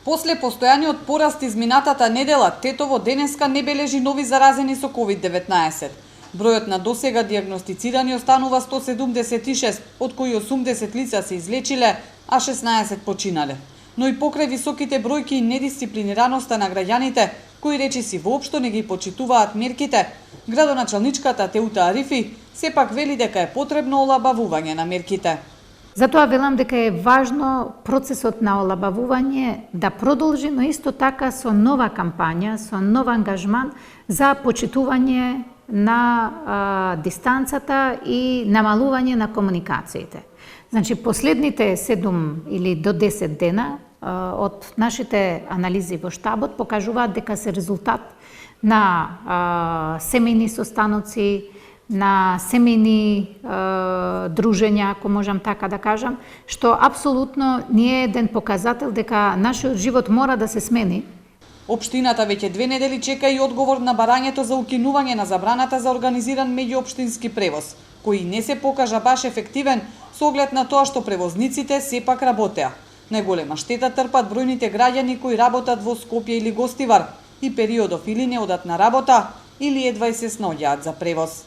После постојаниот пораст изминатата недела, Тетово денеска не бележи нови заразени со COVID-19. Бројот на досега диагностицирани останува 176, од кои 80 лица се излечиле, а 16 починале. Но и покрај високите бројки и недисциплинираноста на граѓаните, кои речиси воопшто не ги почитуваат мерките, градоначалничката Теута Арифи сепак вели дека е потребно олабавување на мерките. Затоа велам дека е важно процесот на олабавување да продолжи, но исто така со нова кампања, со нов ангажман за почитување на дистанцата и намалување на комуникациите. Значи, последните 7 или до 10 дена од нашите анализи во штабот покажуваат дека се резултат на семејни состаноци, на семејни дружења, ако можам така да кажам, што апсолутно не е еден показател дека нашиот живот мора да се смени. Општината веќе 2 недели чека и одговор на барањето за укинување на забраната за организиран меѓуопштински превоз, кој не се покажа баш ефективен со оглед на тоа што превозниците сепак работеа. Најголема штета трпат бројните граѓани кои работат во Скопје или Гостивар и периодов или не одат на работа или едва и се снаоѓаат за превоз.